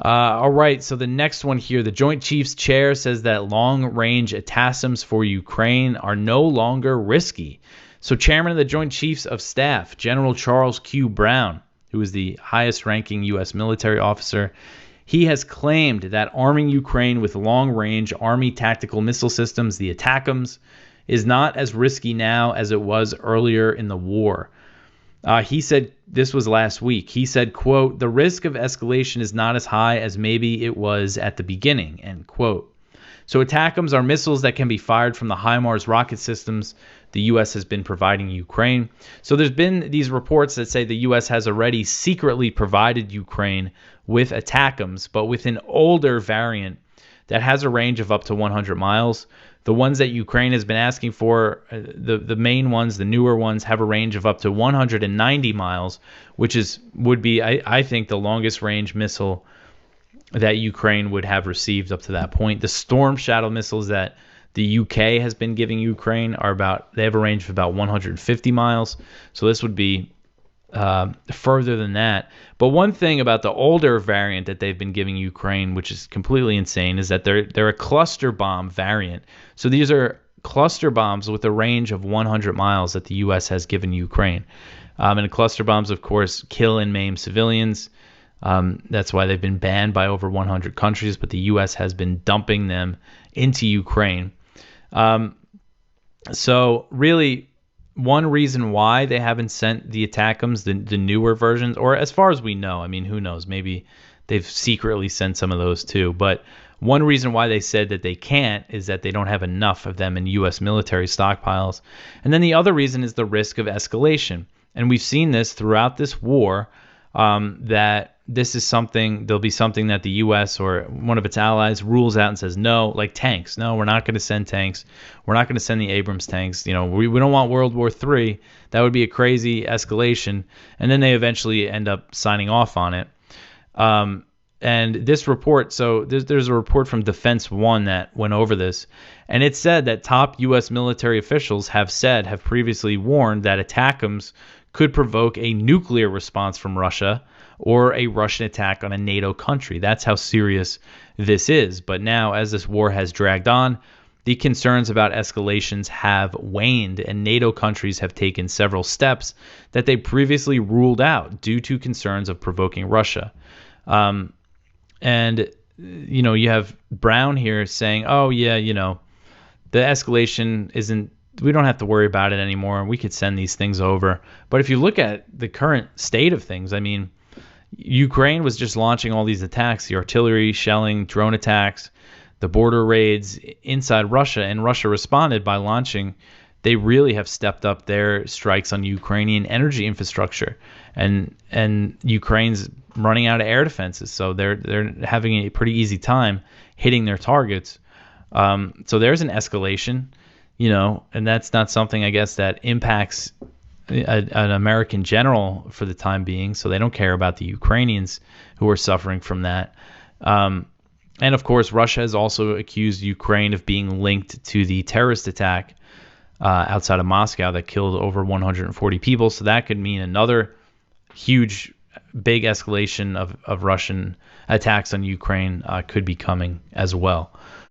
All right, so the next one here, the Joint Chiefs Chair says that long-range ATACMs for Ukraine are no longer risky. So Chairman of the Joint Chiefs of Staff, General Charles Q. Brown, who is the highest-ranking U.S. military officer, he has claimed that arming Ukraine with long-range Army tactical missile systems, the ATACMs, is not as risky now as it was earlier in the war. He said, this was last week, he said, quote, "The risk of escalation is not as high as maybe it was at the beginning," end quote. So ATACMs are missiles that can be fired from the HIMARS rocket systems the U.S. has been providing Ukraine. So there's been these reports that say the U.S. has already secretly provided Ukraine with ATACMs, but with an older variant that has a range of up to 100 miles. The ones that Ukraine has been asking for, the main ones, the newer ones, have a range of up to 190 miles, which would be, I think, the longest range missile that Ukraine would have received up to that point. The Storm Shadow missiles that the UK has been giving Ukraine they have a range of about 150 miles. So this would be further than that. But one thing about the older variant that they've been giving Ukraine, which is completely insane, is that they're a cluster bomb variant. So these are cluster bombs with a range of 100 miles that the U.S. has given Ukraine. And cluster bombs, of course, kill and maim civilians. That's why they've been banned by over 100 countries, but the U.S. has been dumping them into Ukraine. So really, one reason why they haven't sent the ATACMs, the newer versions, or as far as we know, I mean, who knows, maybe they've secretly sent some of those too, but one reason why they said that they can't is that they don't have enough of them in U.S. military stockpiles. And then the other reason is the risk of escalation. And we've seen this throughout this war, that this is there'll be something that the U.S. or one of its allies rules out and says, no, like tanks. No, we're not going to send tanks. We're not going to send the Abrams tanks. We don't want World War III. That would be a crazy escalation. And then they eventually end up signing off on it. And this report, so there's a report from Defense One that went over this, and it said that top U.S. military officials have previously warned that ATACMs could provoke a nuclear response from Russia or a Russian attack on a NATO country. That's how serious this is. But now, as this war has dragged on, the concerns about escalations have waned, and NATO countries have taken several steps that they previously ruled out due to concerns of provoking Russia. And, you have Brown here saying, oh, yeah, the escalation we don't have to worry about it anymore. We could send these things over. But if you look at the current state of things, I mean, Ukraine was just launching all these attacks, the artillery, shelling, drone attacks, the border raids inside Russia, and Russia responded by launching. They really have stepped up their strikes on Ukrainian energy infrastructure, and Ukraine's running out of air defenses, so they're having a pretty easy time hitting their targets. So there's an escalation, and that's not something, I guess, that impacts an American general for the time being, so they don't care about the Ukrainians who are suffering from that. And of course, Russia has also accused Ukraine of being linked to the terrorist attack outside of Moscow that killed over 140 people. So that could mean another huge, big escalation of Russian attacks on Ukraine could be coming as well.